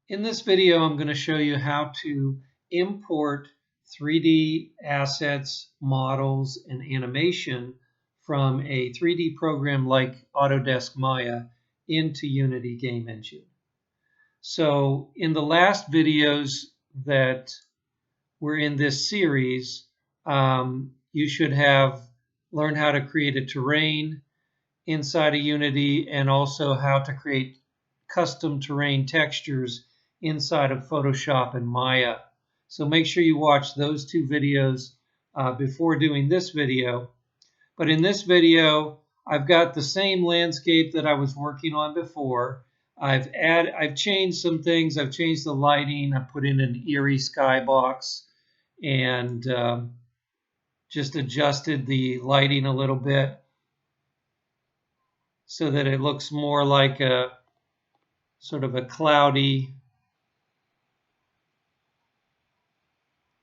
In this video, I'm going to show you how to import 3D assets, models, and animation from a 3D program like Autodesk Maya into Unity Game Engine. So in the last videos that were in this series, you should have learned how to create a terrain inside of Unity and also how to create custom terrain textures inside of Photoshop and Maya. So make sure you watch those two videos before doing this video. But in this video, I've got the same landscape that I was working on before. I've changed some things. I've changed the lighting. I put in an eerie skybox and just adjusted the lighting a little bit so that it looks more like a sort of a cloudy,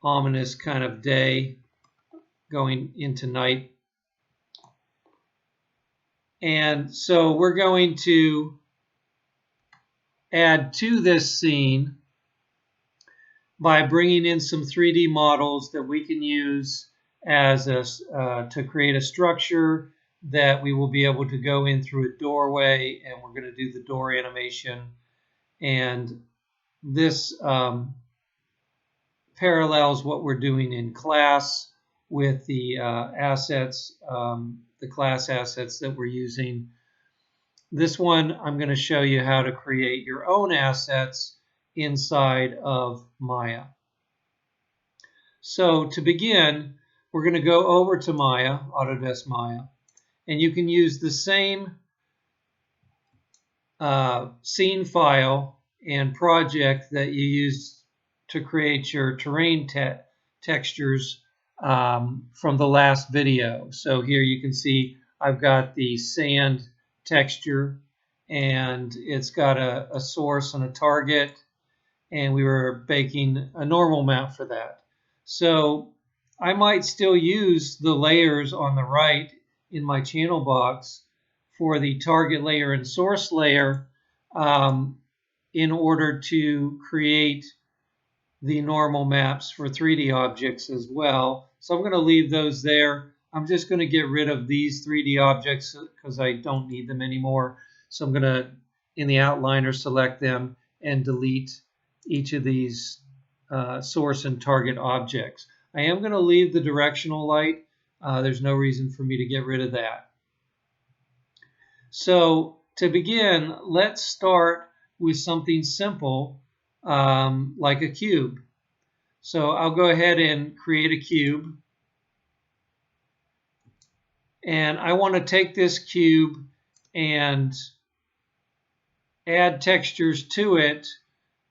ominous kind of day going into night. And so we're going to add to this scene by bringing in some 3D models that we can use as to create a structure that we will be able to go in through a doorway, and we're going to do the door animation. And this parallels what we're doing in class with the assets, the class assets that we're using. This one, I'm going to show you how to create your own assets inside of Maya. So to begin, we're going to go over to Maya, Autodesk Maya, and you can use the same scene file and project that you used to create your terrain textures from the last video. So here you can see I've got the sand texture, and it's got a source and a target, and we were baking a normal map for that. So I might still use the layers on the right in my channel box for the target layer and source layer in order to create the normal maps for 3D objects as well. So I'm going to leave those there. I'm just going to get rid of these 3D objects because I don't need them anymore. So I'm going to, in the outliner, select them and delete each of these source and target objects. I am going to leave the directional light. There's no reason for me to get rid of that. So to begin, let's start with something simple like a cube. So I'll go ahead and create a cube. And I want to take this cube and add textures to it,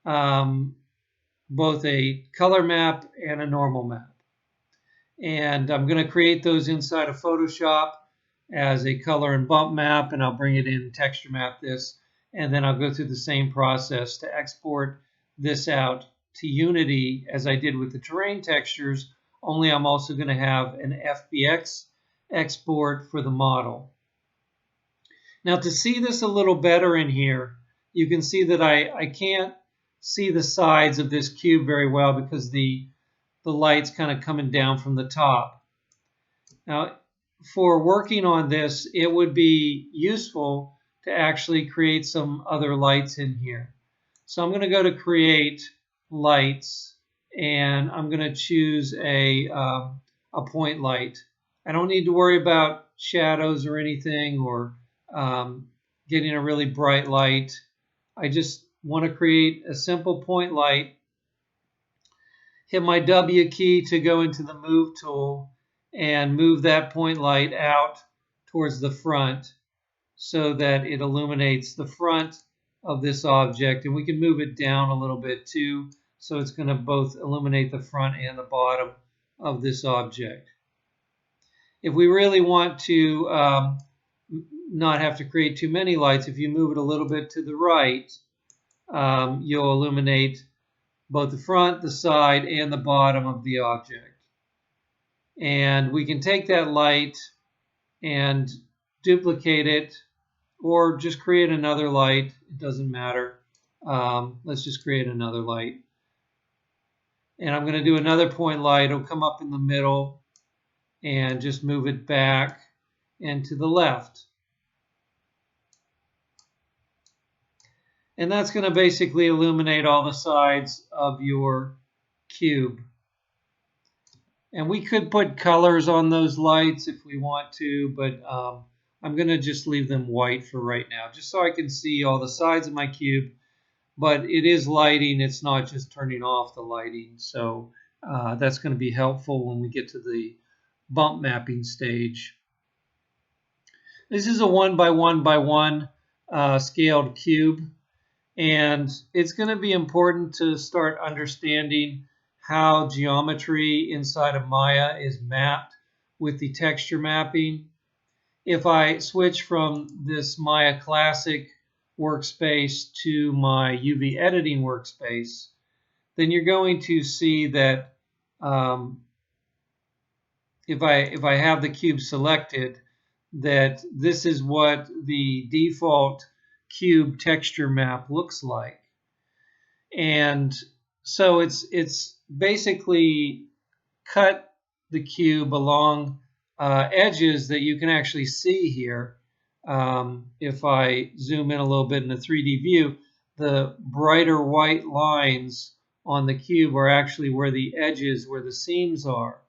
both a color map and a normal map. And I'm going to create those inside of Photoshop as a color and bump map, and I'll bring it in texture map this, and then I'll go through the same process to export this out to Unity as I did with the terrain textures, only I'm also going to have an FBX export for the model. Now to see this a little better in here, you can see that I can't see the sides of this cube very well because the light's kind of coming down from the top. Now for working on this, it would be useful to actually create some other lights in here. So I'm going to go to create lights, and I'm going to choose a point light. I don't need to worry about shadows or anything or getting a really bright light. I just want to create a simple point light. Hit my W key to go into the move tool and move that point light out towards the front so that it illuminates the front of this object. And we can move it down a little bit too, so it's going to both illuminate the front and the bottom of this object. If we really want to not have to create too many lights, if you move it a little bit to the right, you'll illuminate both the front, the side, and the bottom of the object. And we can take that light and duplicate it, or just create another light. It doesn't matter. Let's just create another light. And I'm going to do another point light. It'll come up in the middle and just move it back and to the left. And that's going to basically illuminate all the sides of your cube. And we could put colors on those lights if we want to, but I'm going to just leave them white for right now, just so I can see all the sides of my cube. But it is lighting, it's not just turning off the lighting. So that's going to be helpful when we get to the bump mapping stage. This is a 1 by 1 by 1 scaled cube. And it's going to be important to start understanding how geometry inside of Maya is mapped with the texture mapping. If I switch from this Maya Classic workspace to my UV editing workspace, then you're going to see that if I have the cube selected, that this is what the default cube texture map looks like. And so it's basically cut the cube along edges that you can actually see here. If I zoom in a little bit in the 3D view, the brighter white lines on the cube are actually where the edges, where the seams are.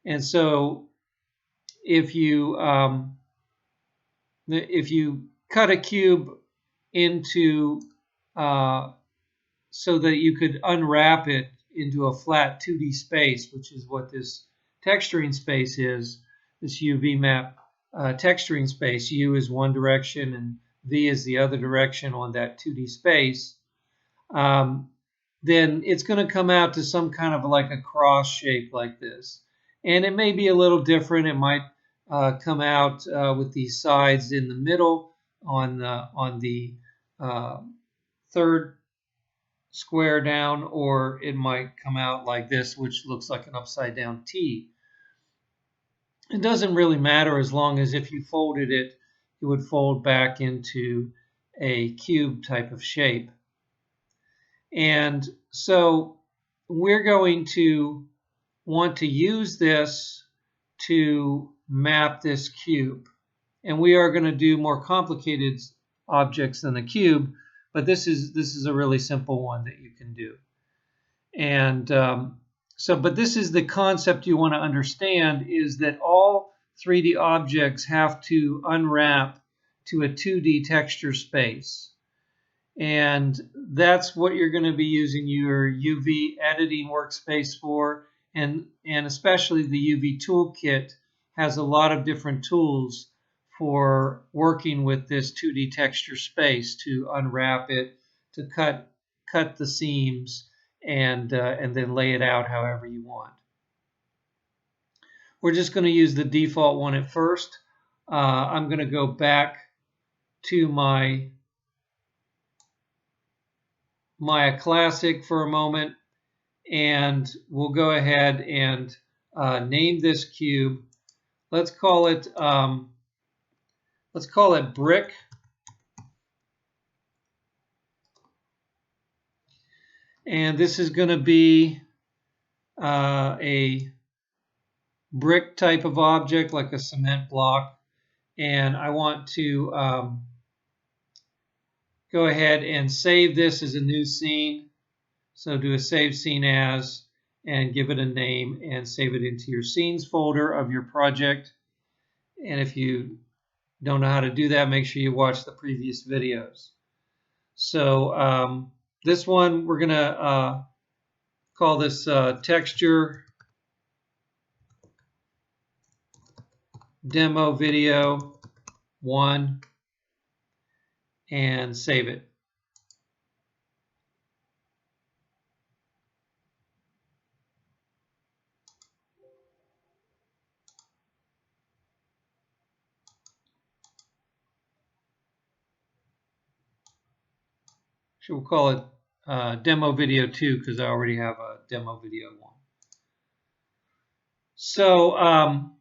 And so if you cut a cube into so that you could unwrap it into a flat 2D space, which is what this texturing space is, this UV map texturing space. U is one direction and V is the other direction on that 2D space. Then it's going to come out to some kind of like a cross shape like this. And it may be a little different. It might come out with these sides in the middle on the third square down, or it might come out like this, which looks like an upside down T. It doesn't really matter as long as if you folded it, it would fold back into a cube type of shape. And so we're going to want to use this to map this cube. And we are going to do more complicated objects than the cube, but this is a really simple one that you can do. And but this is the concept you want to understand, is that all 3D objects have to unwrap to a 2D texture space. And that's what you're going to be using your UV editing workspace for. And especially the UV toolkit has a lot of different tools for working with this 2D texture space to unwrap it, to cut the seams, and then lay it out however you want. We're just going to use the default one at first. I'm going to go back to my Maya Classic for a moment, and we'll go ahead and name this cube. Let's call it brick. And this is going to be a brick type of object, like a cement block. And I want to go ahead and save this as a new scene. So do a save scene as, and give it a name, and save it into your scenes folder of your project. And if you don't know how to do that, make sure you watch the previous videos. So this one, we're going to call this texture demo video 1, and save it. So we'll call it demo video 2 because I already have a demo video 1. So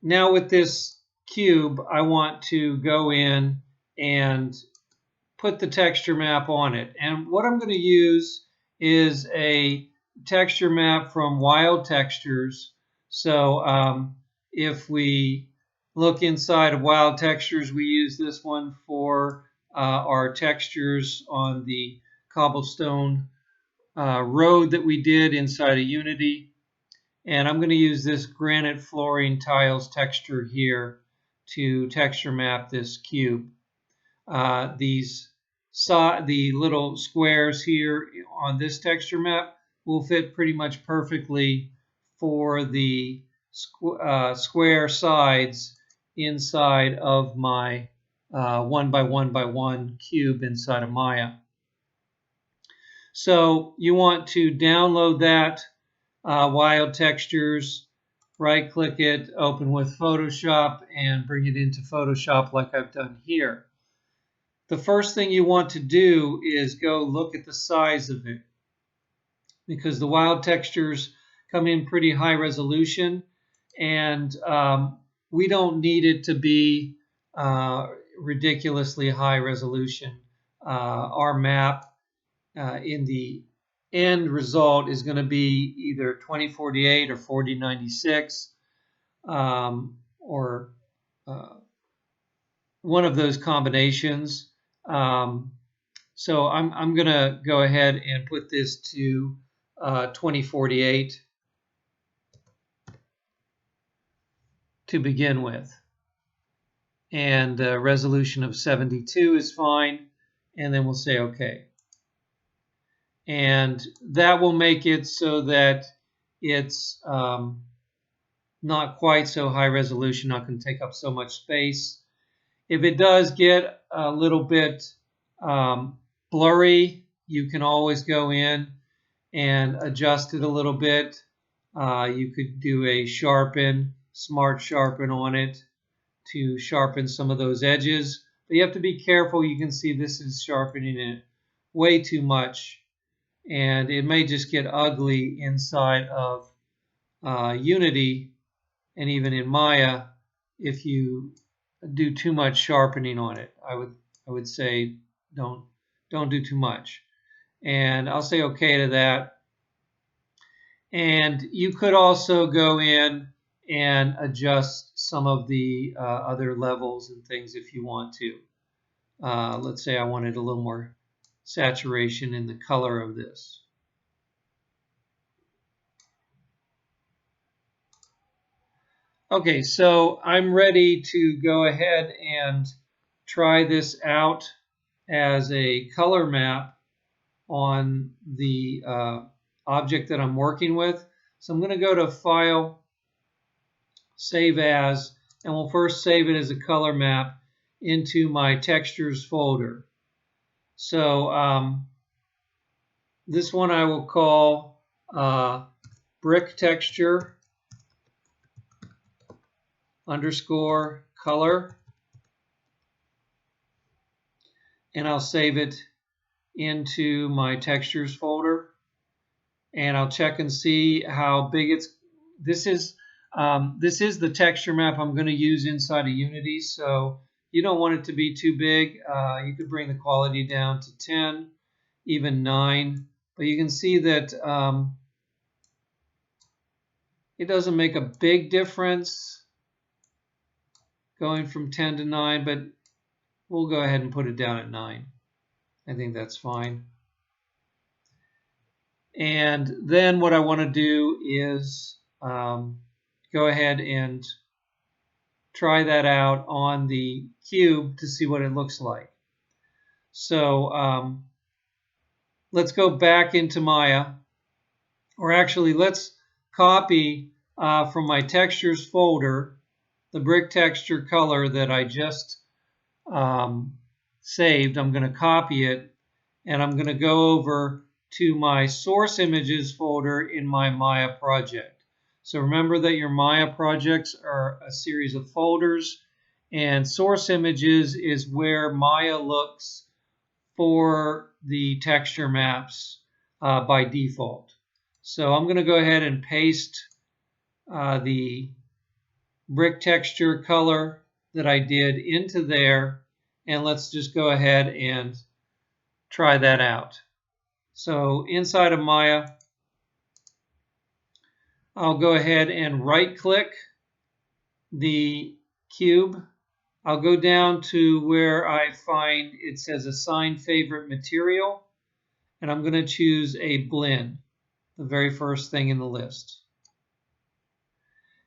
now with this cube, I want to go in and put the texture map on it. And what I'm going to use is a texture map from Wild Textures. So if we look inside of Wild Textures, we use this one for our textures on the cobblestone road that we did inside of Unity. And I'm going to use this granite flooring tiles texture here to texture map this cube. The little squares here on this texture map will fit pretty much perfectly for the square sides inside of my 1x1x1 cube inside of Maya. So you want to download that Wild Textures, right click it, open with Photoshop, and bring it into Photoshop like I've done here. The first thing you want to do is go look at the size of it, because the Wild Textures come in pretty high resolution, and we don't need it to be ridiculously high resolution. Our map in the end result is going to be either 2048 or 4096, or one of those combinations. So I'm going to go ahead and put this to 2048 to begin with. And resolution of 72 is fine. And then we'll say OK. And that will make it so that it's not quite so high resolution, not going to take up so much space. If it does get a little bit blurry, you can always go in and adjust it a little bit. You could do a sharpen, smart sharpen on it to sharpen some of those edges. But you have to be careful. You can see this is sharpening it way too much, and it may just get ugly inside of Unity and even in Maya if you do too much sharpening on it. I would say don't do too much. And I'll say okay to that. And you could also go in and adjust some of the other levels and things if you want to. Let's say I wanted a little more saturation in the color of this. Okay, so I'm ready to go ahead and try this out as a color map on the object that I'm working with. So I'm going to go to File, Save As, and we'll first save it as a color map into my Textures folder. So this one I will call Brick Texture _ color, and I'll save it into my textures folder, and I'll check and see how big it's. This is the texture map I'm going to use inside of Unity, so you don't want it to be too big. You could bring the quality down to 10, even 9, but you can see that it doesn't make a big difference going from 10 to 9, but we'll go ahead and put it down at 9. I think that's fine. And then what I want to do is go ahead and try that out on the cube to see what it looks like. So let's go back into Maya, or actually let's copy from my textures folder the brick texture color that I just saved. I'm going to copy it, and I'm going to go over to my source images folder in my Maya project. So remember that your Maya projects are a series of folders, and source images is where Maya looks for the texture maps by default. So I'm going to go ahead and paste the brick texture color that I did into there, and let's just go ahead and try that out. So inside of Maya, I'll go ahead and right-click the cube. I'll go down to where I find it says Assign Favorite Material, and I'm going to choose a blend, the very first thing in the list.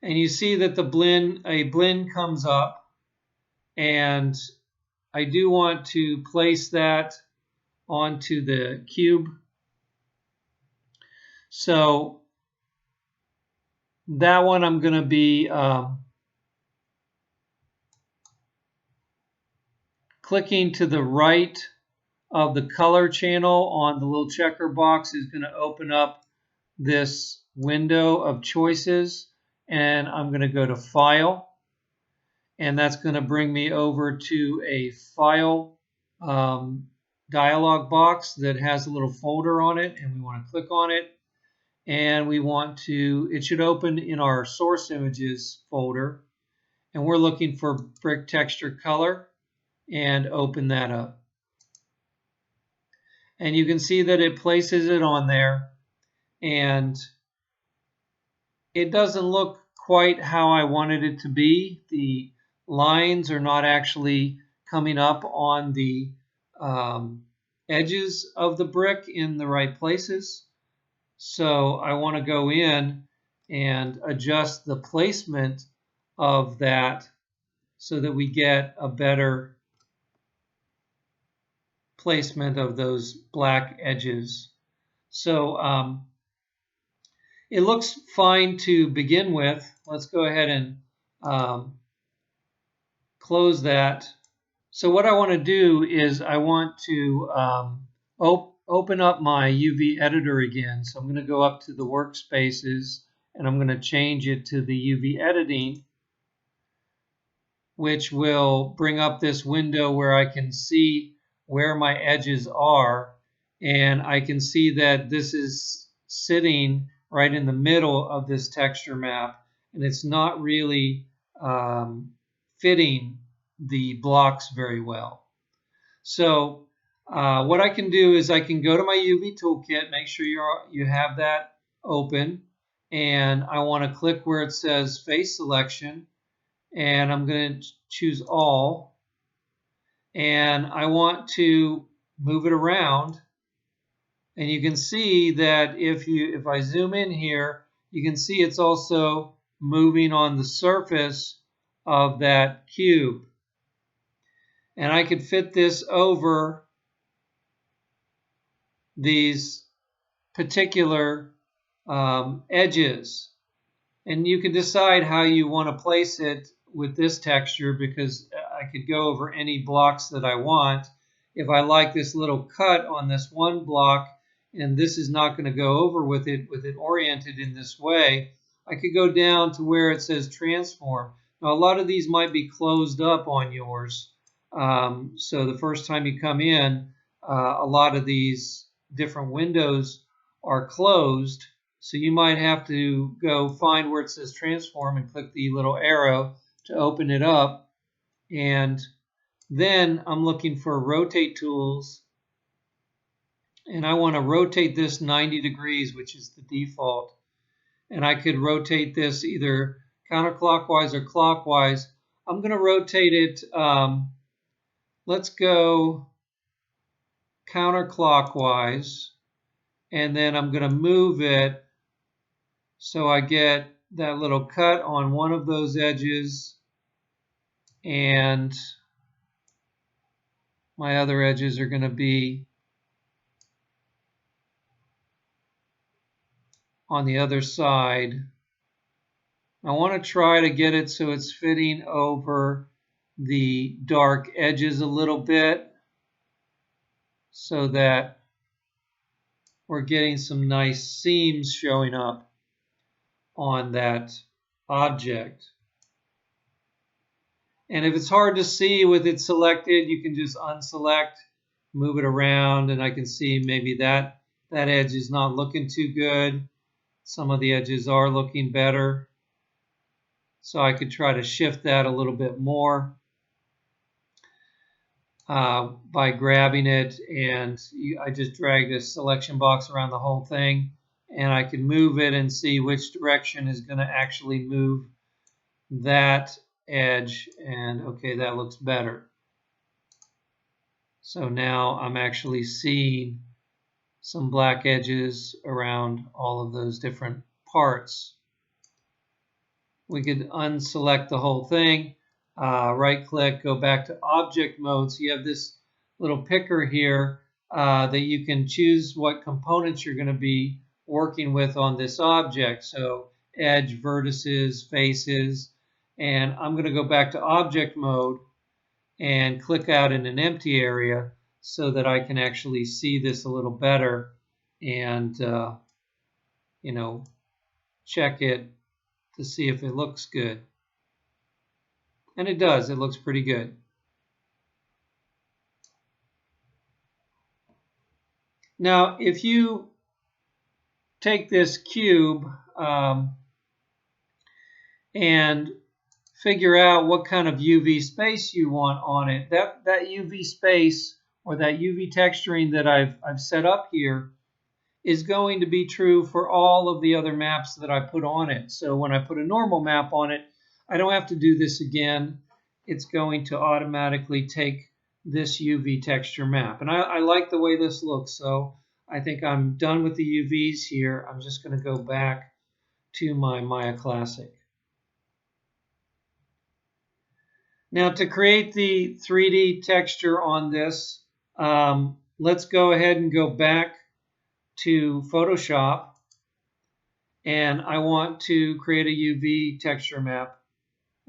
And you see that a blend comes up, and I do want to place that onto the cube. So that one I'm going to be clicking to the right of the color channel on the little checker box is going to open up this window of choices, and I'm going to go to File, and that's going to bring me over to a file dialog box that has a little folder on it, and we want to click on it, and we want to, it should open in our source images folder, and we're looking for brick texture color, and open that up. And you can see that it places it on there, and it doesn't look quite how I wanted it to be. The lines are not actually coming up on the edges of the brick in the right places. So I want to go in and adjust the placement of that so that we get a better placement of those black edges. So it looks fine to begin with. Let's go ahead and close that. So what I want to do is I want to open up my UV editor again. So I'm going to go up to the workspaces, and I'm going to change it to the UV editing, which will bring up this window where I can see where my edges are, and I can see that this is sitting right in the middle of this texture map, and it's not really fitting the blocks very well. So what I can do is I can go to my UV toolkit, make sure you have that open, and I want to click where it says face selection, and I'm going to choose all, and I want to move it around, and you can see that if I zoom in here, you can see it's also moving on the surface of that cube, and I could fit this over these particular edges, and you can decide how you want to place it with this texture, because I could go over any blocks that I want. If I like this little cut on this one block, and this is not going to go over with it oriented in this way, I could go down to where it says transform. Now a lot of these might be closed up on yours, so the first time you come in, a lot of these different windows are closed, so you might have to go find where it says transform and click the little arrow to open it up. And then I'm looking for rotate tools, and I want to rotate this 90 degrees, which is the default. And I could rotate this either counterclockwise or clockwise. I'm going to rotate it, let's go counterclockwise, and then I'm going to move it so I get that little cut on one of those edges, and my other edges are going to be on the other side. I want to try to get it so it's fitting over the dark edges a little bit, so that we're getting some nice seams showing up on that object. And if it's hard to see with it selected, you can just unselect, move it around, and I can see maybe that edge is not looking too good. Some of the edges are looking better. So I could try to shift that a little bit more. by grabbing it, and I just dragged a selection box around the whole thing, and I can move it and see which direction is going to actually move that edge. And okay, that looks better. So now I'm actually seeing some black edges around all of those different parts. We could unselect the whole thing, right click, go back to object mode. So you have this little picker here that you can choose what components you're going to be working with on this object. So edge, vertices, faces, and I'm going to go back to object mode and click out in an empty area so that I can actually see this a little better and check it to see if it looks good. And it does. It looks pretty good. Now, if you take this cube and figure out what kind of UV space you want on it, that UV space or that UV texturing that I've set up here is going to be true for all of the other maps that I put on it. So when I put a normal map on it, I don't have to do this again. It's going to automatically take this UV texture map. And I like the way this looks, so I think I'm done with the UVs here. I'm just going to go back to my Maya Classic. Now to create the 3D texture on this, let's go ahead and go back to Photoshop, and I want to create a UV texture map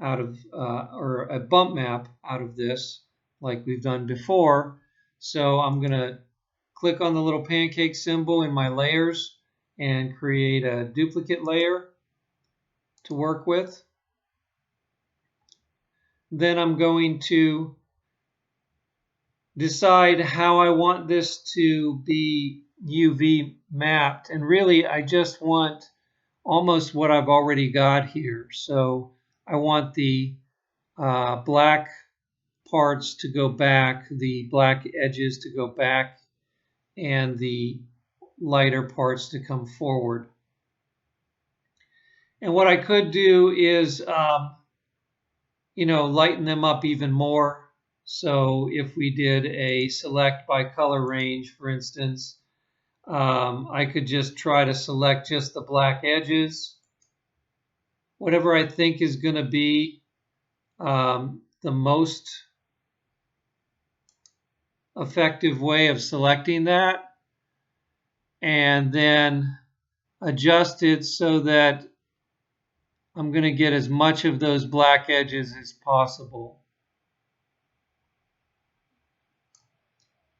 out of, or a bump map out of this, like we've done before. So I'm going to click on the little pancake symbol in my layers and create a duplicate layer to work with. Then I'm going to decide how I want this to be UV mapped, and really I just want almost what I've already got here. So I want the black parts to go back, the black edges to go back, and the lighter parts to come forward. And what I could do is lighten them up even more. So if we did a select by color range, for instance, I could just try to select just the black edges. Whatever I think is going to be the most effective way of selecting that, and then adjust it so that I'm going to get as much of those black edges as possible.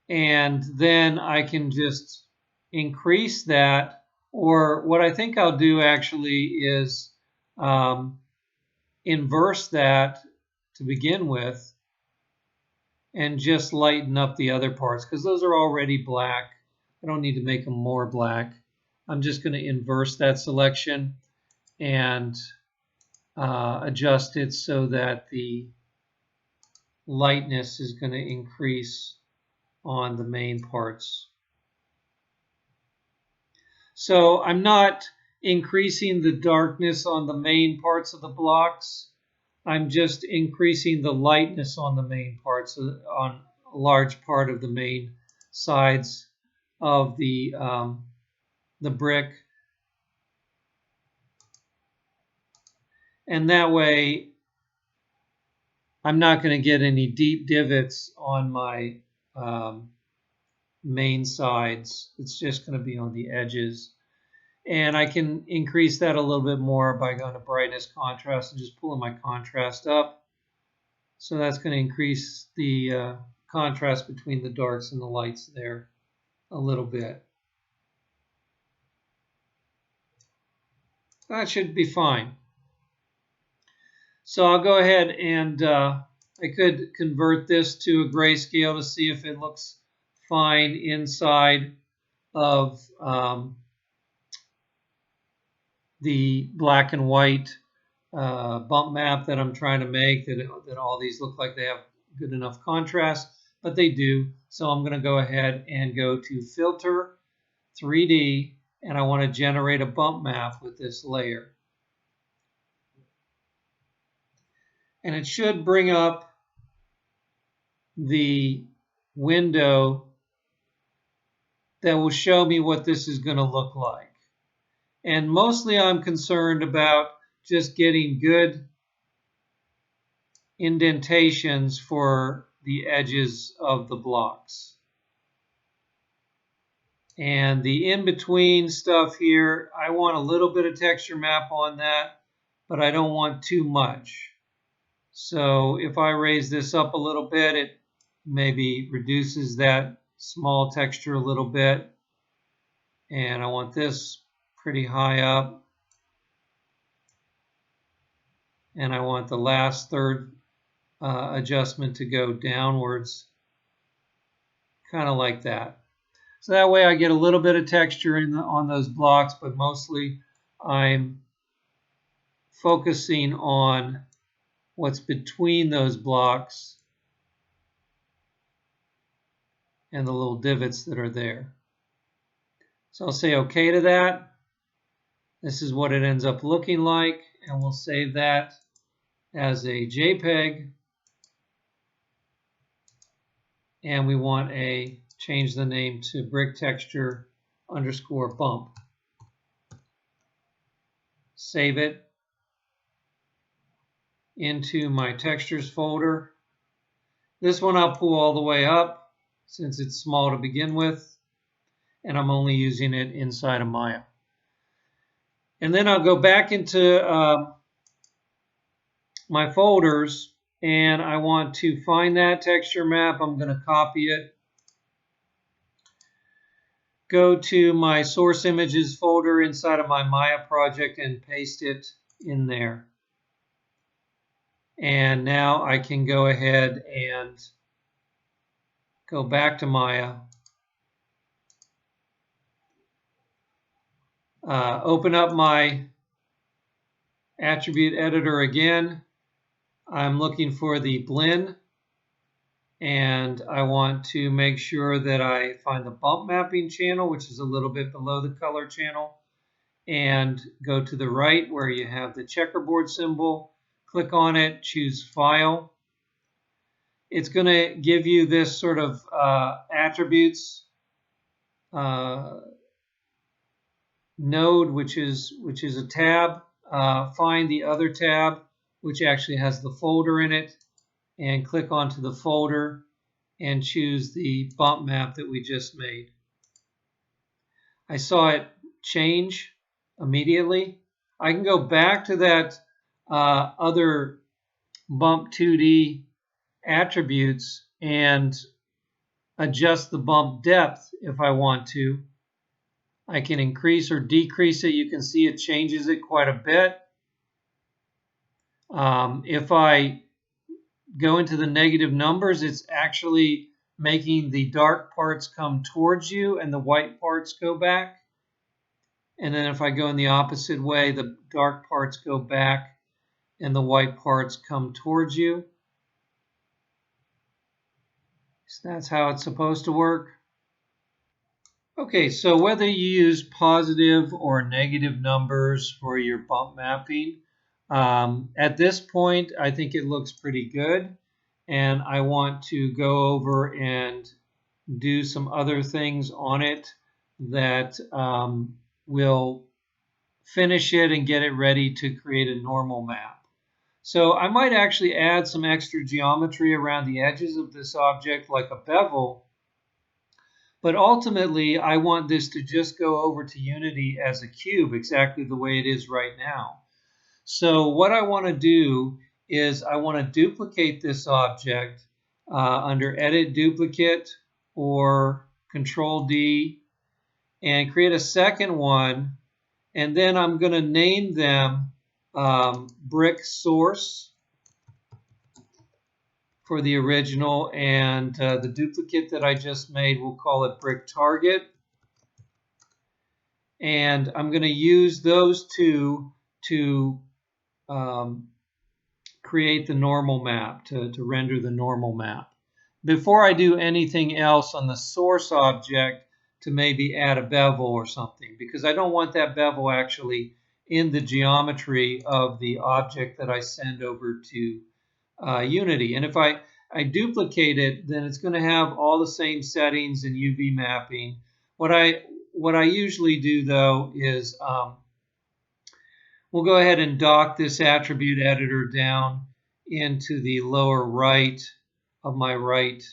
And then I can just increase that, or what I think I'll do actually is inverse that to begin with and just lighten up the other parts, because those are already black. I don't need to make them more black. I'm just going to inverse that selection and adjust it so that the lightness is going to increase on the main parts. So I'm not increasing the darkness on the main parts of the blocks. I'm just increasing the lightness on the main parts, on a large part of the main sides of the brick. And that way, I'm not going to get any deep divots on my main sides. It's just going to be on the edges. And I can increase that a little bit more by going to brightness, contrast, and just pulling my contrast up. So that's going to increase the contrast between the darks and the lights there a little bit. That should be fine. So I'll go ahead and I could convert this to a grayscale to see if it looks fine inside of the black and white bump map that I'm trying to make, that all these look like they have good enough contrast. but they do. So I'm going to go ahead and go to Filter, 3D, and I want to generate a bump map with this layer. And it should bring up the window that will show me what this is going to look like. And mostly I'm concerned about just getting good indentations for the edges of the blocks. And the in-between stuff here, I want a little bit of texture map on that, but I don't want too much. So if I raise this up a little bit, it maybe reduces that small texture a little bit. And I want this pretty high up. And I want the last third adjustment to go downwards, kind of like that. So that way I get a little bit of texture on those blocks, but mostly I'm focusing on what's between those blocks and the little divots that are there. So I'll say OK to that. This is what it ends up looking like, and we'll save that as a JPEG. And we want to change the name to BrickTexture_bump. Save it into my textures folder. This one I'll pull all the way up since it's small to begin with, and I'm only using it inside of Maya. And then I'll go back into my folders, and I want to find that texture map. I'm going to copy it. Go to my source images folder inside of my Maya project and paste it in there. And now I can go ahead and go back to Maya. Open up my attribute editor again. I'm looking for the blend, and I want to make sure that I find the bump mapping channel, which is a little bit below the color channel, and go to the right where you have the checkerboard symbol. Click on it, choose File. It's going to give you this sort of attributes node, which is a tab. Find the other tab, which actually has the folder in it, and click onto the folder and choose the bump map that we just made. I saw it change immediately. I can go back to that other bump 2D attributes and adjust the bump depth if I want to. I can increase or decrease it. You can see it changes it quite a bit. If I go into the negative numbers, it's actually making the dark parts come towards you and the white parts go back. And then if I go in the opposite way, the dark parts go back and the white parts come towards you. So that's how it's supposed to work. Okay, so whether you use positive or negative numbers for your bump mapping, at this point, I think it looks pretty good. And I want to go over and do some other things on it that will finish it and get it ready to create a normal map. So I might actually add some extra geometry around the edges of this object, like a bevel. But ultimately, I want this to just go over to Unity as a cube, exactly the way it is right now. So what I want to do is I want to duplicate this object under Edit Duplicate or Control D and create a second one. And then I'm going to name them Brick Source for the original, and the duplicate that I just made, we'll call it Brick Target. And I'm going to use those two to create the normal map, to render the normal map. before I do anything else on the source object to maybe add a bevel or something, because I don't want that bevel actually in the geometry of the object that I send over to Unity. And if I duplicate it, then it's going to have all the same settings and UV mapping. What I usually do though is we'll go ahead and dock this attribute editor down into the lower right of my right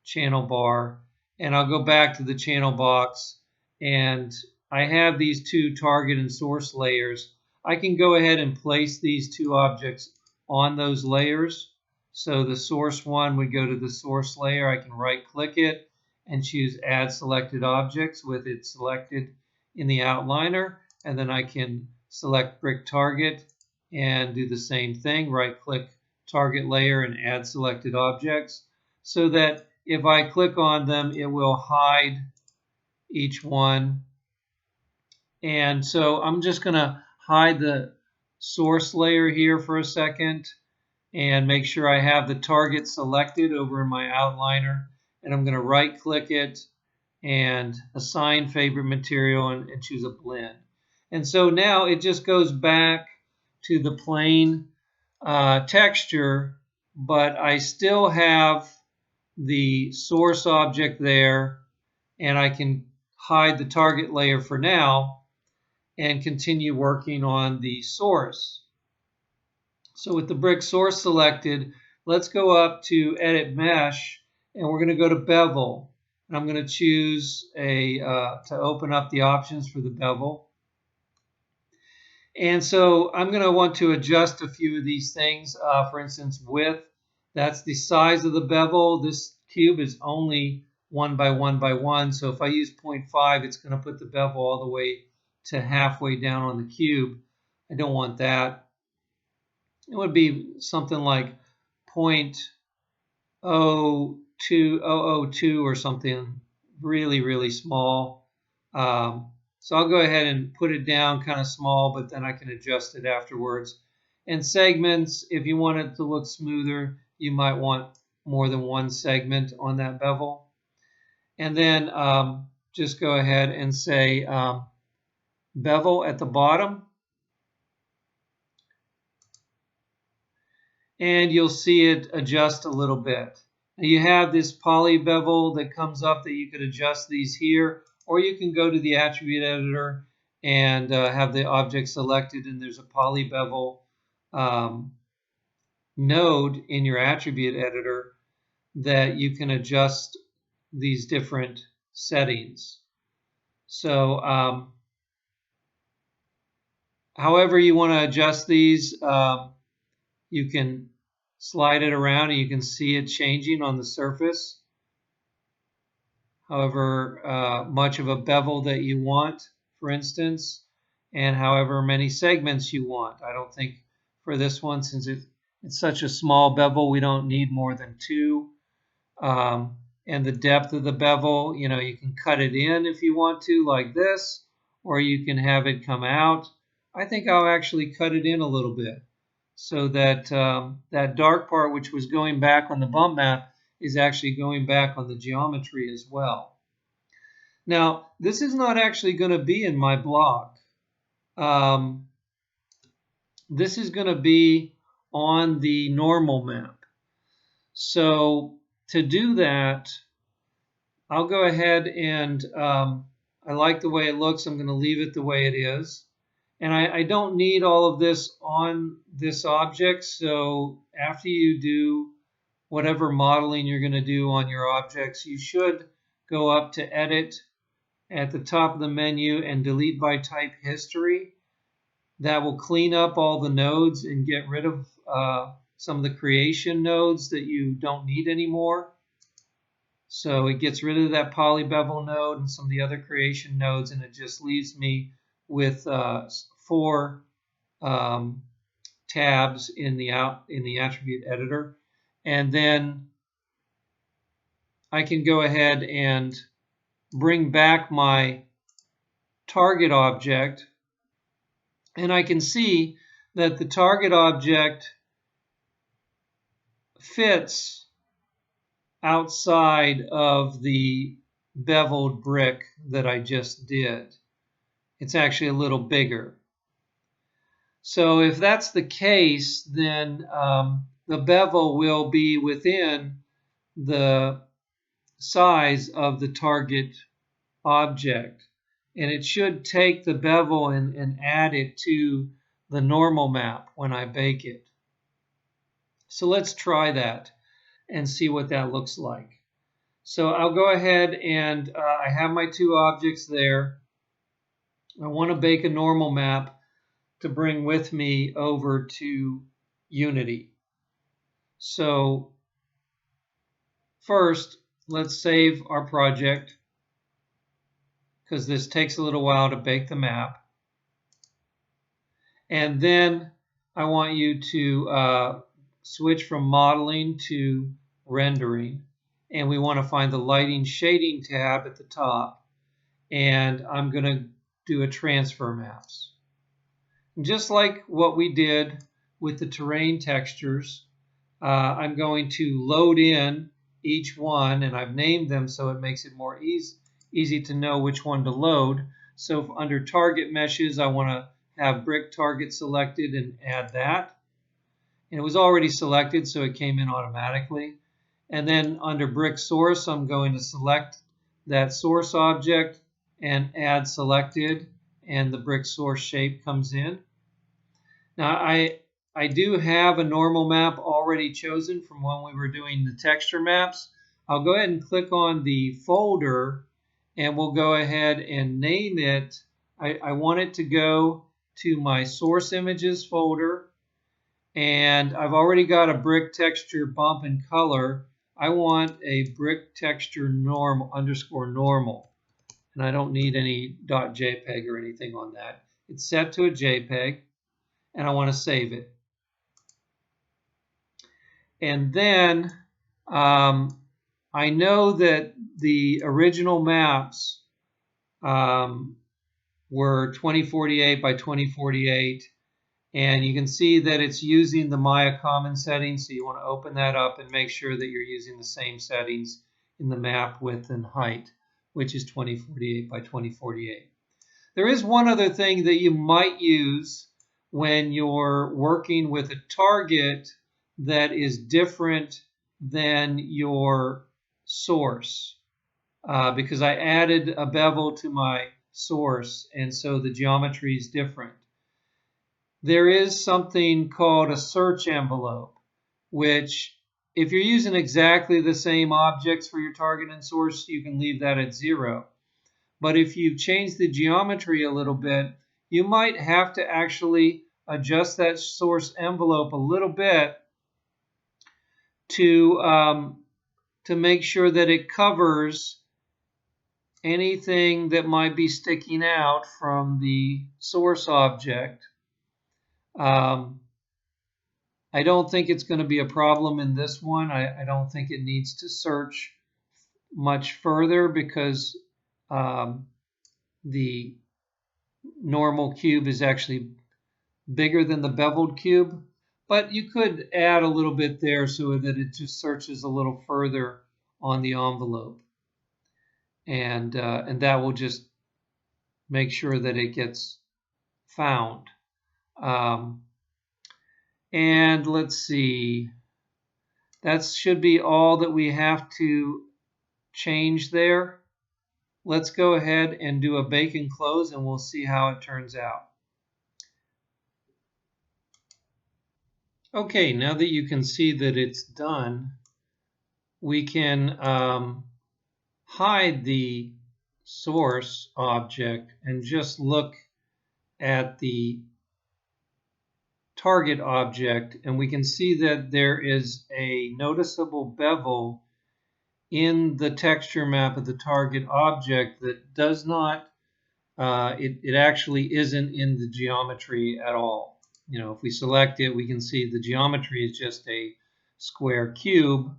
channel bar, and I'll go back to the channel box, and I have these two target and source layers. I can go ahead and place these two objects on those layers. So the source one would go to the source layer. I can right click it and choose add selected objects with it selected in the outliner, and then I can select brick target and do the same thing, right click target layer and add selected objects, so that if I click on them, it will hide each one. And so I'm just going to hide the source layer here for a second and make sure I have the target selected over in my outliner. And I'm going to right click it and assign favorite material and choose a blend. And so now it just goes back to the plain texture, but I still have the source object there, and I can hide the target layer for now and continue working on the source. So with the brick source selected, let's go up to Edit Mesh, and we're going to go to Bevel. And I'm going to choose to open up the options for the bevel. And so I'm going to want to adjust a few of these things. For instance, width, that's the size of the bevel. This cube is only 1 by 1 by 1. So if I use 0.5, it's going to put the bevel all the way to halfway down on the cube. I don't want that. It would be something like 0.02002 or something really, really small. So I'll go ahead and put it down kind of small, but then I can adjust it afterwards. And segments, if you want it to look smoother, you might want more than one segment on that bevel. And then just go ahead and say bevel at the bottom. And you'll see it adjust a little bit. Now you have this poly bevel that comes up that you could adjust these here, or you can go to the attribute editor and have the object selected, and there's a poly bevel node in your attribute editor that you can adjust these different settings. So however you want to adjust these, you can slide it around and you can see it changing on the surface. However much of a bevel that you want, for instance, and however many segments you want. I don't think for this one, since it's such a small bevel, we don't need more than 2. And the depth of the bevel, you know, you can cut it in if you want to, like this, or you can have it come out. I think I'll actually cut it in a little bit, so that that dark part, which was going back on the bump map, is actually going back on the geometry as well. Now, this is not actually going to be in my block. This is going to be on the normal map. So to do that, I'll go ahead and I like the way it looks. I'm going to leave it the way it is. And I don't need all of this on this object. So after you do whatever modeling you're going to do on your objects, you should go up to Edit at the top of the menu and Delete by Type History. That will clean up all the nodes and get rid of some of the creation nodes that you don't need anymore. So it gets rid of that poly bevel node and some of the other creation nodes, and it just leaves me with 4 tabs in the attribute editor. And then I can go ahead and bring back my target object, and I can see that the target object fits outside of the beveled brick that I just did. It's actually a little bigger. So if that's the case, then the bevel will be within the size of the target object. And it should take the bevel and add it to the normal map when I bake it. So let's try that and see what that looks like. So I'll go ahead and I have my two objects there. I want to bake a normal map to bring with me over to Unity. So first, let's save our project because this takes a little while to bake the map. And then I want you to switch from modeling to rendering. And we want to find the lighting shading tab at the top. And I'm going to do a transfer maps. Just like what we did with the terrain textures, I'm going to load in each one, and I've named them so it makes it more easy to know which one to load. So under target meshes, I want to have brick target selected and add that. And it was already selected, so it came in automatically. And then under brick source, I'm going to select that source object and add selected, and the brick source shape comes in. Now I do have a normal map already chosen from when we were doing the texture maps. I'll go ahead and click on the folder and we'll go ahead and name it. I want it to go to my source images folder, and I've already got a brick texture bump and color. I want a brick texture normal _normal, and I don't need any .jpeg or anything on that. It's set to a JPEG, and I want to save it. And then I know that the original maps were 2048 by 2048, and you can see that it's using the Maya Common settings, so you want to open that up and make sure that you're using the same settings in the map width and height, which is 2048 by 2048. There is one other thing that you might use when you're working with a target that is different than your source, because I added a bevel to my source, and so the geometry is different. There is something called a search envelope, which if you're using exactly the same objects for your target and source, you can leave that at 0. But if you've changed the geometry a little bit, you might have to actually adjust that source envelope a little bit to make sure that it covers anything that might be sticking out from the source object. I don't think it's going to be a problem in this one. I don't think it needs to search much further because the normal cube is actually bigger than the beveled cube. But you could add a little bit there so that it just searches a little further on the envelope. And that will just make sure that it gets found. And let's see, that should be all that we have to change there. Let's go ahead and do a bake and close, and we'll see how it turns out. Okay, now that you can see that it's done, we can hide the source object and just look at the target object, and we can see that there is a noticeable bevel in the texture map of the target object that does not, it actually isn't in the geometry at all. You know, if we select it, we can see the geometry is just a square cube,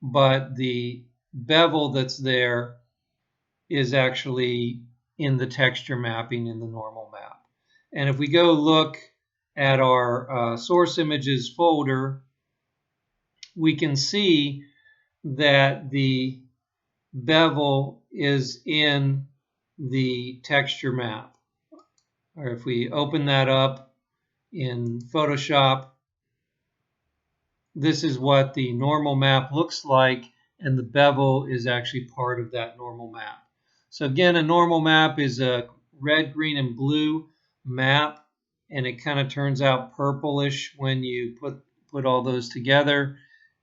but the bevel that's there is actually in the texture mapping in the normal map. And if we go look at our source images folder, we can see that the bevel is in the texture map. Or if we open that up in Photoshop, this is what the normal map looks like, and the bevel is actually part of that normal map. So again, a normal map is a red, green, and blue map, and it kind of turns out purplish when you put all those together,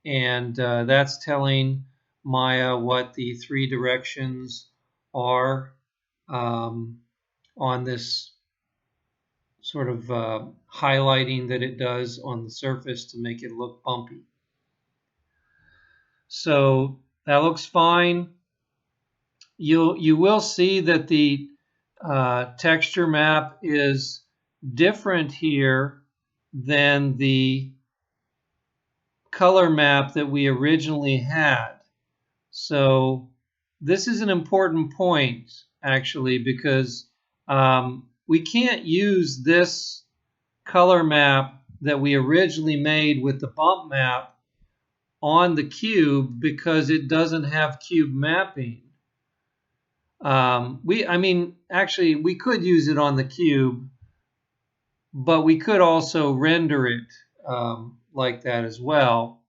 and that's telling Maya what the 3 directions are on this sort of highlighting that it does on the surface to make it look bumpy. So that looks fine. You will see that the texture map is different here than the color map that we originally had. So this is an important point, actually, because we can't use this color map that we originally made with the bump map on the cube because it doesn't have cube mapping. Actually, we could use it on the cube, but we could also render it like that as well.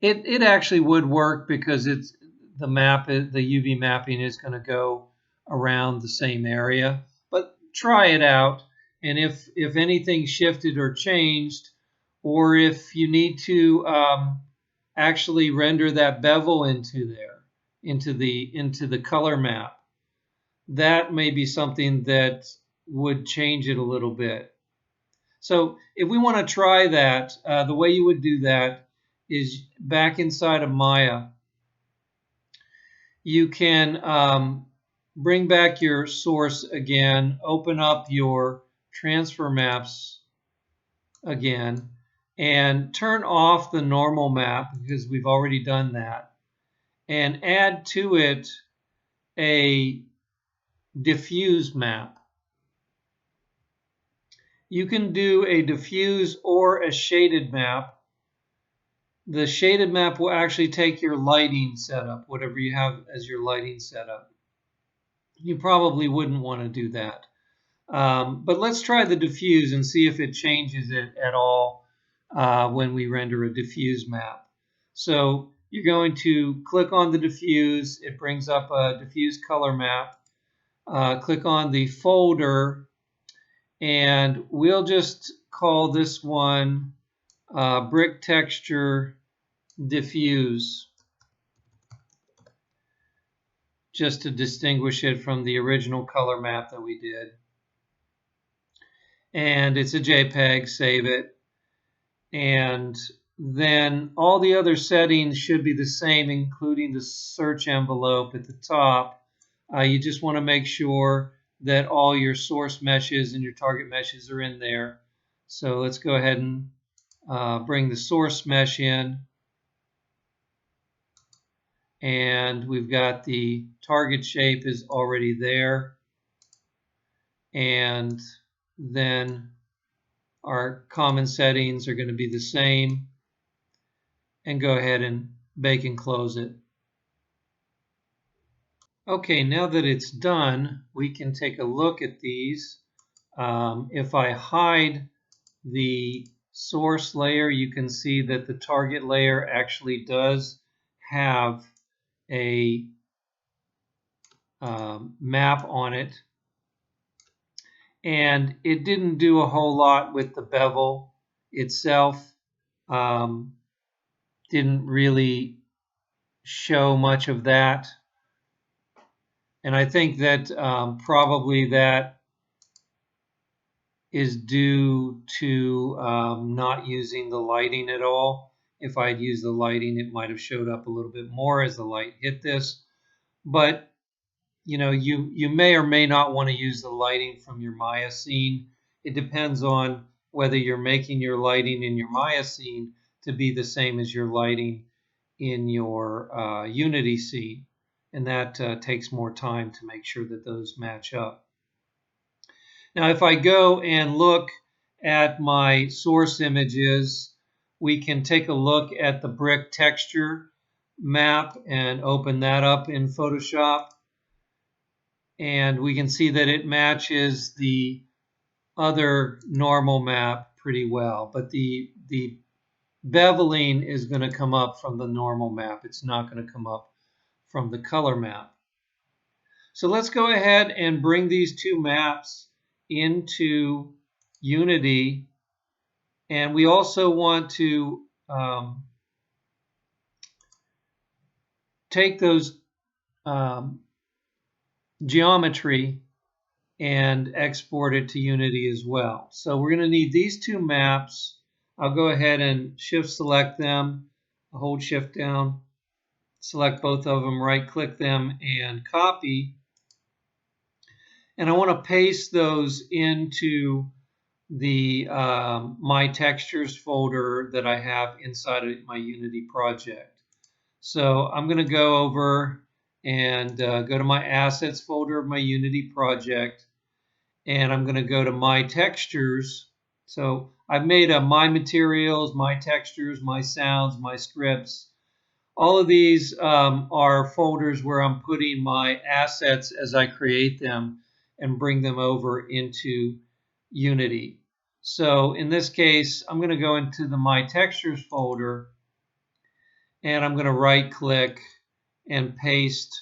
It actually would work because the UV mapping is going to go around the same area. But try it out, and if anything shifted or changed, or if you need to actually render that bevel into the color map, that may be something that would change it a little bit. So if we want to try that, the way you would do that is back inside of Maya. You can bring back your source again, open up your transfer maps again, and turn off the normal map because we've already done that, and add to it a diffuse map. You can do a diffuse or a shaded map. The shaded map will actually take your lighting setup, whatever you have as your lighting setup. You probably wouldn't want to do that. But let's try the diffuse and see if it changes it at all when we render a diffuse map. So you're going to click on the diffuse. It brings up a diffuse color map. Click on the folder, and we'll just call this one brick texture diffuse, just to distinguish it from the original color map that we did. And it's a JPEG, save it. And then all the other settings should be the same, including the search envelope at the top. You just want to make sure that all your source meshes and your target meshes are in there. So let's go ahead and bring the source mesh in. And we've got the target shape is already there. And then our common settings are going to be the same. And go ahead and bake and close it. Okay, now that it's done, we can take a look at these. If I hide the source layer, you can see that the target layer actually does have a map on it. And it didn't do a whole lot with the bevel itself. Didn't really show much of that. And I think that probably that is due to not using the lighting at all. If I'd used the lighting, it might have showed up a little bit more as the light hit this. But you know, you may or may not want to use the lighting from your Maya scene. It depends on whether you're making your lighting in your Maya scene to be the same as your lighting in your Unity scene. And that takes more time to make sure that those match up. Now, if I go and look at my source images, we can take a look at the brick texture map and open that up in Photoshop. And we can see that it matches the other normal map pretty well, but the beveling is going to come up from the normal map. It's not going to come up from the color map. So let's go ahead and bring these two maps into Unity. And we also want to take those geometry and export it to Unity as well. So we're going to need these two maps. I'll go ahead and shift select them, hold shift down, select both of them, right click them and copy. And I want to paste those into the My Textures folder that I have inside of my Unity project. So I'm going to go over and go to my Assets folder of my Unity project. And I'm going to go to My Textures. So I've made a My Materials, My Textures, My Sounds, My Scripts. All of these are folders where I'm putting my assets as I create them and bring them over into Unity. So in this case, I'm going to go into the My Textures folder, and I'm going to right click and paste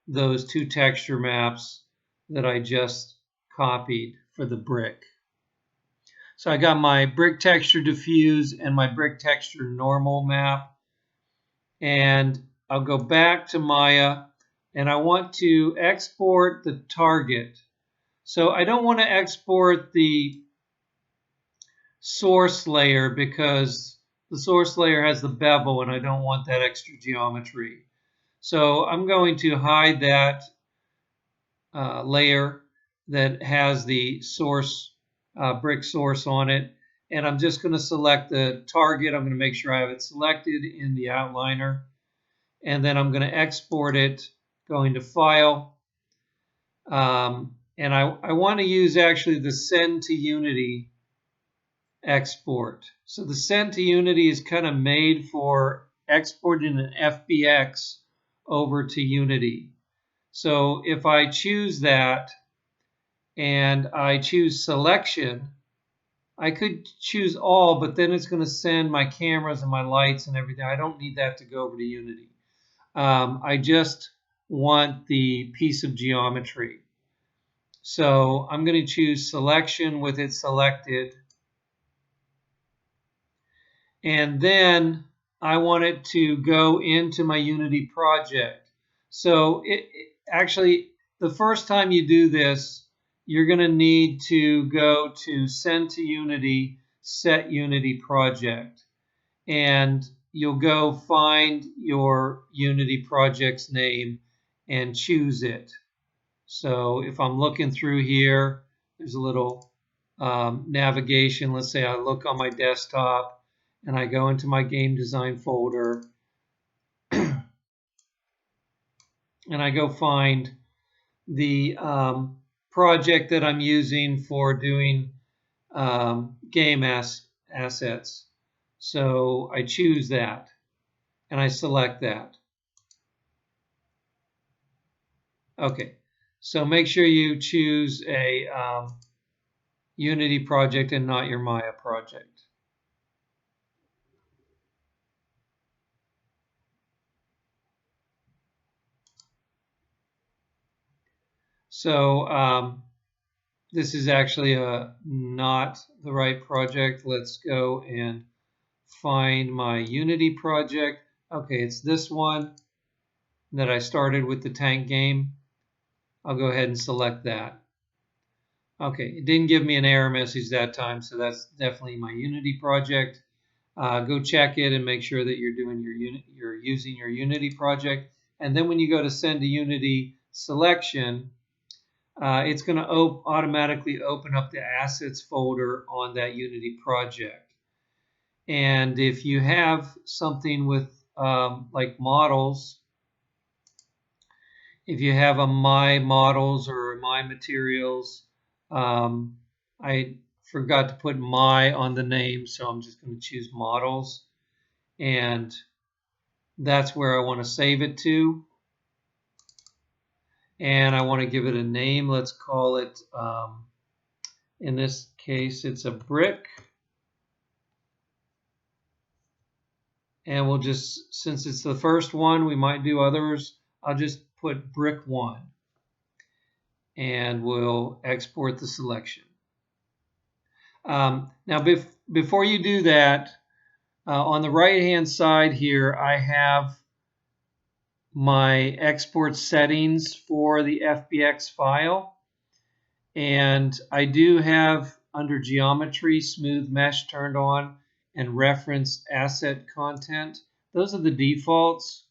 those two texture maps that I just copied for the brick. So I got my brick texture diffuse and my brick texture normal map. And I'll go back to Maya, and I want to export the target. So I don't want to export the source layer because the source layer has the bevel and I don't want that extra geometry. So I'm going to hide that layer that has the source, brick source on it. And I'm just going to select the target. I'm going to make sure I have it selected in the outliner. And then I'm going to export it, going to File. And I want to use actually the Send to Unity export. So the Send to Unity is kind of made for exporting an FBX over to Unity. So if I choose that and I choose Selection, I could choose all, but then it's going to send my cameras and my lights and everything. I don't need that to go over to Unity. I just want the piece of geometry. So I'm going to choose Selection with it selected. And then I want it to go into my Unity project. So actually, the first time you do this, you're going to need to go to Send to Unity, Set Unity Project. And you'll go find your Unity project's name and choose it. So if I'm looking through here, there's a little navigation. Let's say I look on my desktop and I go into my game design folder and I go find the project that I'm using for doing game assets. So I choose that and I select that. Okay, so make sure you choose a Unity project and not your Maya project. So this is actually not the right project. Let's go and find my Unity project. Okay, it's this one that I started with the tank game. I'll go ahead and select that. Okay, it didn't give me an error message that time, so that's definitely my Unity project. Go check it and make sure that you're doing you're using your Unity project. And then when you go to Send to Unity Selection, it's going to automatically open up the Assets folder on that Unity project. And if you have something with like models, if you have a My Models or My Materials, I forgot to put my on the name, so I'm just going to choose models, and that's where I want to save it to. And I want to give it a name. Let's call it, in this case, it's a brick. And we'll just, since it's the first one, we might do others. I'll just put brick 1. And we'll export the selection. Now, before you do that, on the right-hand side here, I have my export settings for the FBX file. And I do have under geometry, smooth mesh turned on, and reference asset content. Those are the defaults.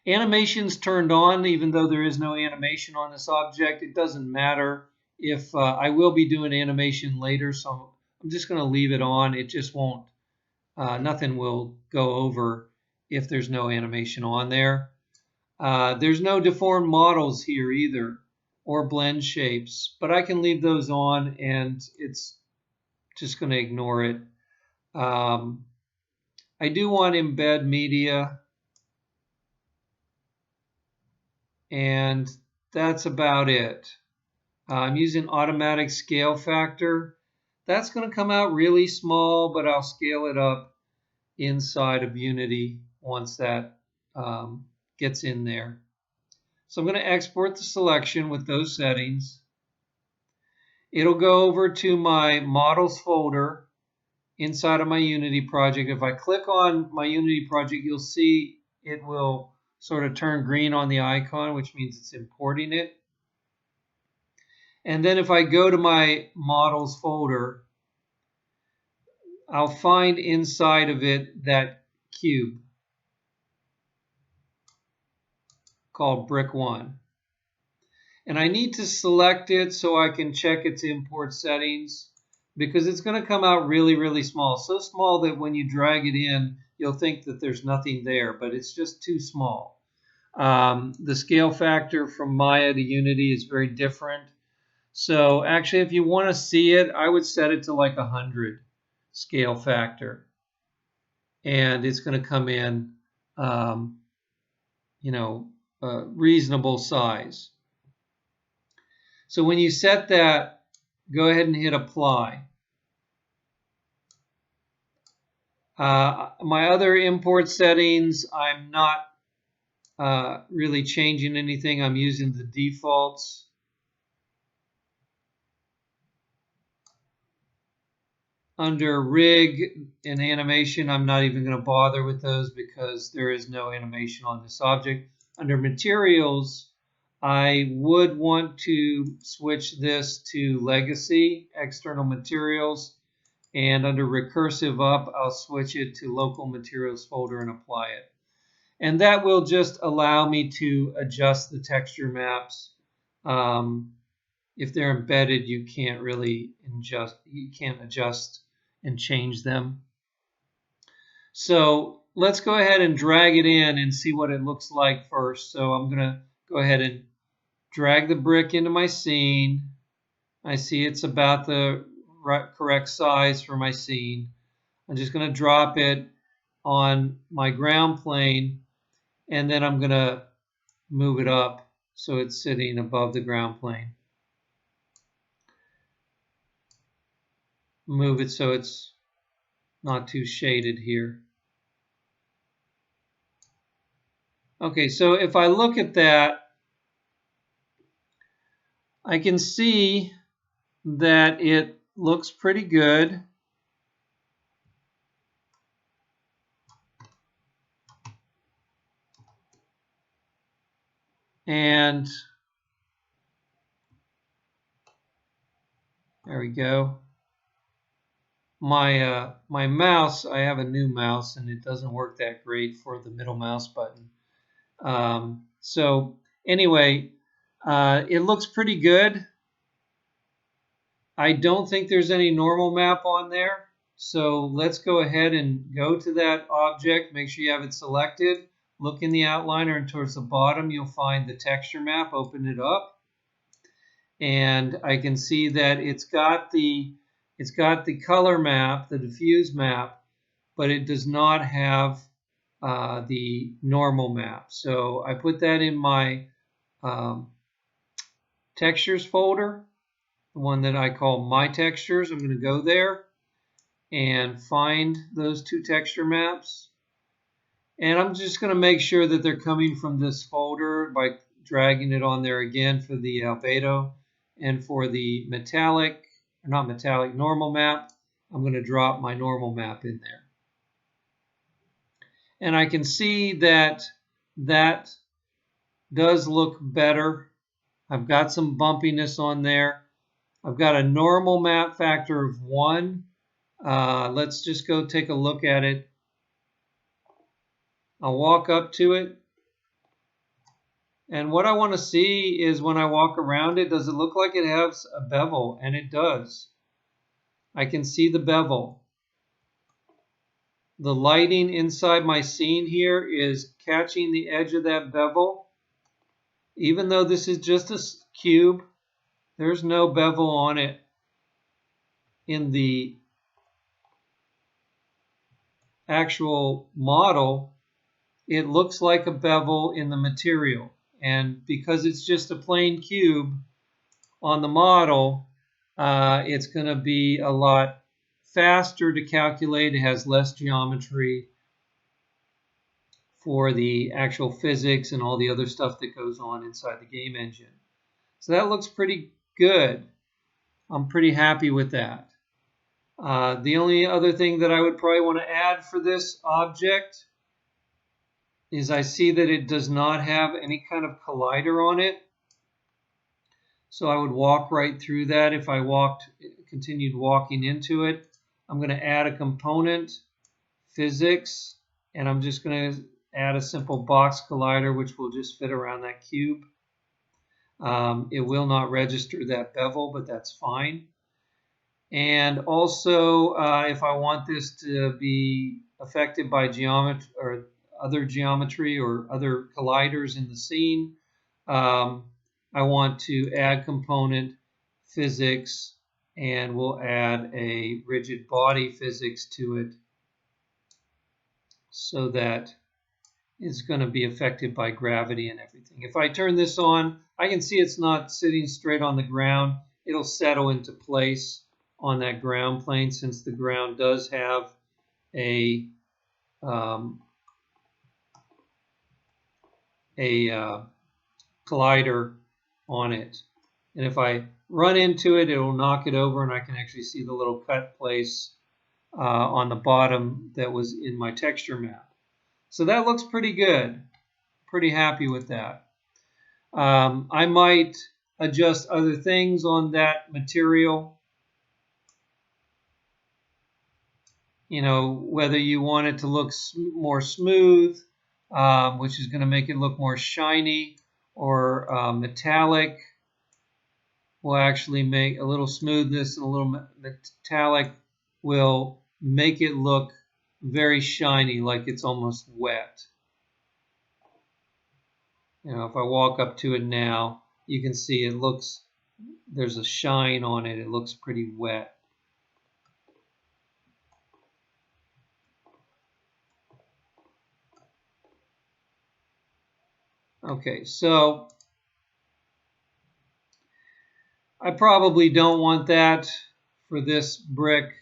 Animation's turned on, even though there is no animation on this object. It doesn't matter if I will be doing animation later, so I'm just going to leave it on. It just won't, nothing will go over if there's no animation on there. There's no deformed models here either, or blend shapes, but I can leave those on and it's just going to ignore it. I do want embed media, and that's about it. I'm using automatic scale factor. That's going to come out really small, but I'll scale it up inside of Unity once that gets in there. So I'm going to export the selection with those settings. It'll go over to my models folder inside of my Unity project. If I click on my Unity project, you'll see it will sort of turn green on the icon, which means it's importing it. And then if I go to my models folder, I'll find inside of it that cube called brick 1. And I need to select it so I can check its import settings, because it's going to come out really, really small. So small that when you drag it in, you'll think that there's nothing there, but it's just too small. The scale factor from Maya to Unity is very different. So actually, if you want to see it, I would set it to like 100 scale factor. And it's going to come in, reasonable size. So when you set that, go ahead and hit apply. My other import settings, I'm not really changing anything. I'm using the defaults. Under rig and animation, I'm not even going to bother with those because there is no animation on this object. Under materials, I would want to switch this to legacy, external materials, and under recursive up, I'll switch it to local materials folder and apply it. And that will just allow me to adjust the texture maps. If they're embedded, you can't really adjust and change them. So let's go ahead and drag it in and see what it looks like first. So I'm going to go ahead and drag the brick into my scene. I see it's about the correct size for my scene. I'm just going to drop it on my ground plane, and then I'm going to move it up so it's sitting above the ground plane. Move it so it's not too shaded here. Okay, so if I look at that, I can see that it looks pretty good. And there we go. My mouse, I have a new mouse and it doesn't work that great for the middle mouse button. So anyway, it looks pretty good. I don't think there's any normal map on there. So let's go ahead and go to that object. Make sure you have it selected. Look in the outliner and towards the bottom, you'll find the texture map. Open it up. and I can see that it's got the color map, the diffuse map, but it does not have the normal map. So I put that in my textures folder, the one that I call my textures. I'm going to go there and find those two texture maps. And I'm just going to make sure that they're coming from this folder by dragging it on there again for the albedo. And for the metallic, or not metallic, normal map, I'm going to drop my normal map in there. And I can see that that does look better. I've got some bumpiness on there. I've got a normal map factor of 1. Let's just go take a look at it. I'll walk up to it. And what I want to see is when I walk around it, does it look like it has a bevel? And it does. I can see the bevel. The lighting inside my scene here is catching the edge of that bevel. Even though this is just a cube, there's no bevel on it in the actual model. It looks like a bevel in the material. And because it's just a plain cube on the model, it's going to be a lot faster to calculate. It has less geometry for the actual physics and all the other stuff that goes on inside the game engine. So that looks pretty good. I'm pretty happy with that. The only other thing that I would probably want to add for this object is I see that it does not have any kind of collider on it. So I would walk right through that. If I continued walking into it, I'm going to add a component, physics, and I'm just going to add a simple box collider, which will just fit around that cube. It will not register that bevel, but that's fine. And also, if I want this to be affected by geometry or other geometry or other colliders in the scene, I want to add component physics, and we'll add a rigid body physics to it so that it's going to be affected by gravity and everything. If I turn this on, I can see it's not sitting straight on the ground. It'll settle into place on that ground plane since the ground does have a collider on it. And if I run into it, it will knock it over, and I can actually see the little cut place on the bottom that was in my texture map. So that looks pretty good. Pretty happy with that. I might adjust other things on that material. You know, whether you want it to look more smooth, which is going to make it look more shiny, or metallic will actually make a little smoothness, and a little metallic will make it look very shiny, like it's almost wet. You know, if I walk up to it now, you can see it looks, there's a shine on it. It looks pretty wet. Okay, so I probably don't want that for this brick.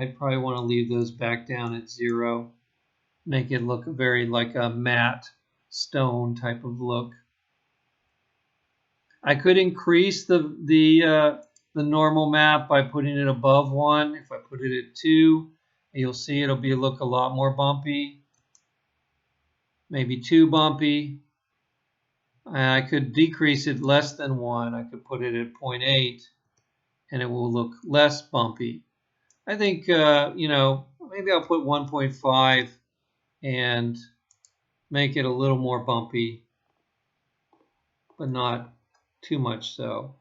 I'd probably want to leave those back down at 0. Make it look very like a matte stone type of look. I could increase the normal map by putting it above 1. If I put it at 2, you'll see it'll look a lot more bumpy. Maybe too bumpy. I could decrease it less than 1. I could put it at 0.8, and it will look less bumpy. I think, you know, maybe I'll put 1.5 and make it a little more bumpy, but not too much so.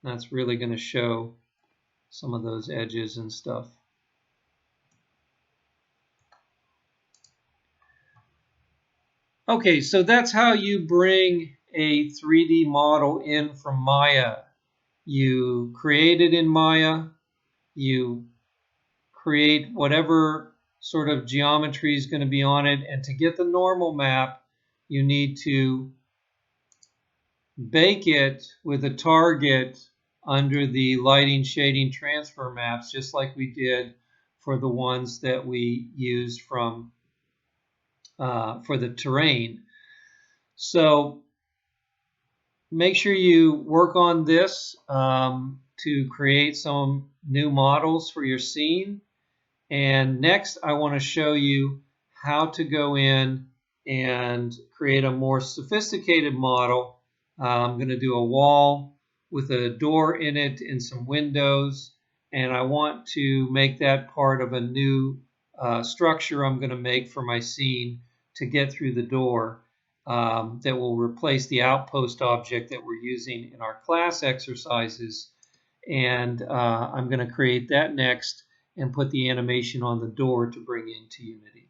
That's really going to show some of those edges and stuff. Okay, so that's how you bring a 3D model in from Maya. you create it in Maya, you create whatever sort of geometry is going to be on it, and to get the normal map, you need to bake it with a target under the lighting, shading, transfer maps, just like we did for the ones that we used from for the terrain. So make sure you work on this to create some new models for your scene. And next, I want to show you how to go in and create a more sophisticated model. I'm going to do a wall with a door in it and some windows, and I want to make that part of a new structure I'm going to make for my scene to get through the door that will replace the outpost object that we're using in our class exercises. And I'm going to create that next and put the animation on the door to bring into Unity.